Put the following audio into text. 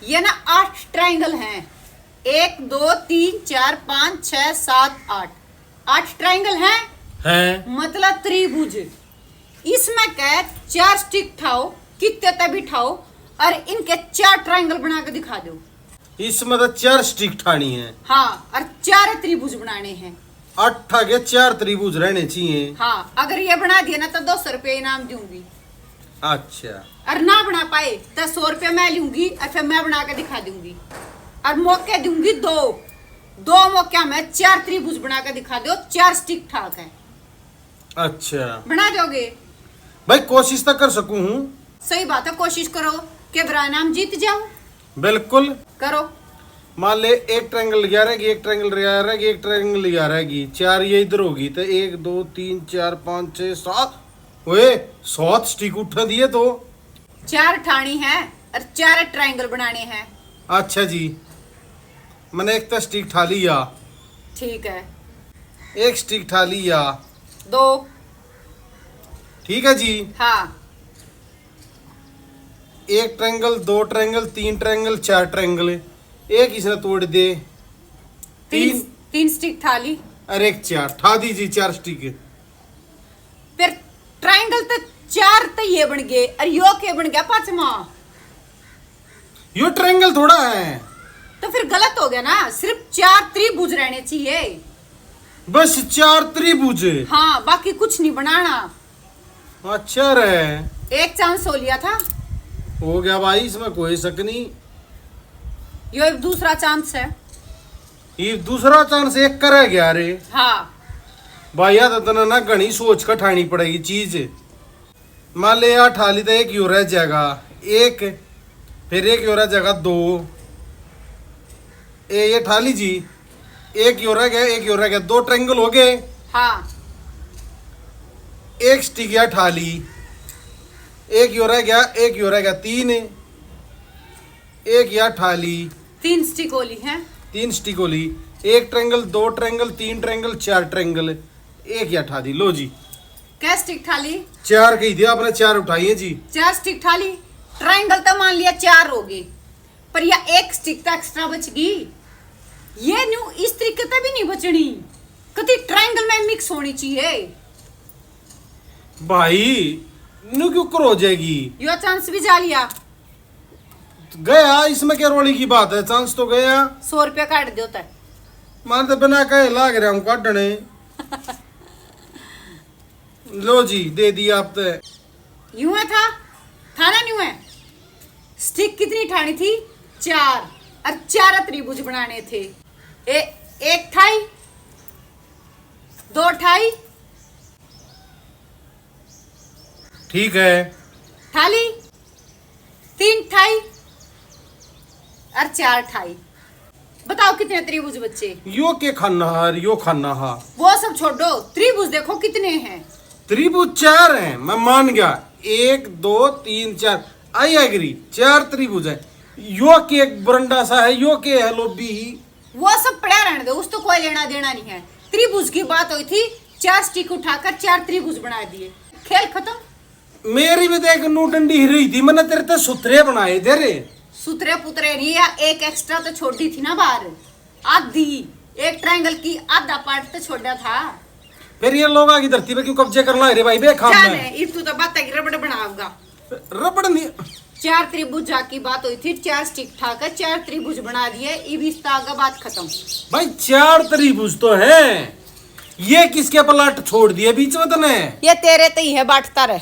ये ना 8 ट्रायंगल हैं। 1 2 3 4 5 6 7 8 8 ट्रायंगल हैं मतलब त्रिभुज। इसमें कह 4 स्टिक ठाओ कितने तभी ठाओ और इनके 4 ट्रायंगल बना के दिखा दो। इसमें तो 4 स्टिक ठानी है। हाँ और 4 त्रिभुज बनाने हैं। 8 के 4 त्रिभुज रहने चाहिए। हाँ अगर ये बना दिया ना तो 200 रुपये इनाम दूंगी। अच्छा और ना बना पाए तो 100 रुपये मैं लूंगी और फिर मैं बना के दिखा दूंगी। और मौके दूंगी दो मौके में 4 त्रिभुज बना के दिखा दो। 4 स्टिक ठाक है। अच्छा बना दोगे? भाई कोशिश तो कर सकूं हूँ। सही बात है, कोशिश करो कि बड़ा नाम जीत जाओ। बिल्कुल करो। मान ले एक ट्रायंगल लिया रहेगी, एक ट्रायंगल लिया रहेगी, एक ट्रायंगल लिया रहेगी, 4 ये इधर होगी तो 1 2 3 4 5 6 7 ओए 7 स्टिक उठा दिए तो 4 ठाणी है और 4 ट्रायंगल बनाने हैं। अच्छा जी मैंने एक तो स्टिक ठा लिया। ठीक है। एक स्टिक ठा लिया। 2। ठीक है जी। हाँ एक ट्रायंगल 2 ट्रायंगल 3 ट्रायंगल 4 ट्रायंगल एक इसने तोड़ दे। 3 स्टिक थाली और एक 4 ठा दीजिए 4 स्टिक। फिर ट्रायंगल तो 4 तो ये बन गए और यो के बन गया 5वां। यो ट्रायंगल थोड़ा है तो फिर गलत हो गया ना। सिर्फ 4 त्रिभुज रहने चाहिए। बस 4 त्रिभुज। हाँ बाकी कुछ नहीं बनाना। अच्छा रहे। एक चांस हो लिया था। हो गया भाई इसमें कोई शक नहीं। यो दूसरा चांस है। ये दूसरा चांस एक करे गया रे। हाँ भैया तो ना घनी सोच कर ठानी पड़ेगी चीज। मान ले यार ठाली तो एक यूरा जाएगा एक फिर एक यूरा जाएगा 2 ये ठाली जी एक यूरा गया एक यूरा गया 2 ट्रायंगल हो गए। हाँ एक स्टिक या ठाली एक यूरा गया 3 एक या ठाली 3 स्टिक होली है। 3 स्टिक होली। एक ट्रायंगल 2 ट्रायंगल 3 ट्रायंगल 4 ट्रायंगल एक या ठा दी। लो जी क्या स्टिक थाली? 4 कही दिया आपने 4 उठाइए जी। 4 स्टिक थाली। ट्रायंगल तो मान लिया 4 हो गए पर या एक स्टिक तो एक्स्ट्रा बच गई। ये न्यू इस तरीके से भी नहीं बचनी। कभी ट्रायंगल में मिक्स होनी चाहिए। भाई नु क्यों कर हो जाएगी। यो चांस भी जा लिया। गया इसमें क्या रोली की बात है। चांस तो गया। 100 रुपया काट दो तक। मान तो बिना कहे लाग रहा हूँ काटने। लो जी दे दिया आप तो। यूं है था ना न्यू है। स्टिक कितनी ठानी थी? 4 और 4 त्रिभुज बनाने थे। एक ठाई 2 ठाई ठीक है थाली 3 ठाई और 4 ठाई। बताओ कितने त्रिभुज बच्चे? यो के खाना हार यो खाना हा। वो सब छोड़ो त्रिभुज देखो कितने हैं। त्रिभुज 4 हैं मैं मान गया। 1 2 3 4 आई एग्री 4 त्रिभुज है। यो के एक बरंडा सा है यो के है लोबी। वो सब पड़ा रहने दो उस तो कोई लेना देना नहीं है। त्रिभुज की बात हुई थी 4 स्टिक उठाकर 4 त्रिभुज बना दिए। खेल खत्म। मेरी भी देख नू डंडी ही रही थी मैंने तेरे तो सुथरे बनाए दे रे। सुतरे पुतरे नहीं या एक एक्स्ट्रा तो छोड़ दी थी ना बाहर। आधी एक ट्रायंगल की आधा पार्ट तो छोड़ा था। फिर ये लोग आगे धरती पे क्यों कब्जे कर ला रे भाई बेखाम में। इतू तो बात है रबड़ बनाऊंगा। रबड़ नहीं 4 त्रिभुज की बात हुई थी 4 स्टिक ठाकर 4 त्रिभुज बना दिए। इब इस का बात खत्म। भाई 4 त्रिभुज तो है। ये किसके पलाट छोड़ दिए बीच में तने। ये तेरे तो ही है बांटता रहे।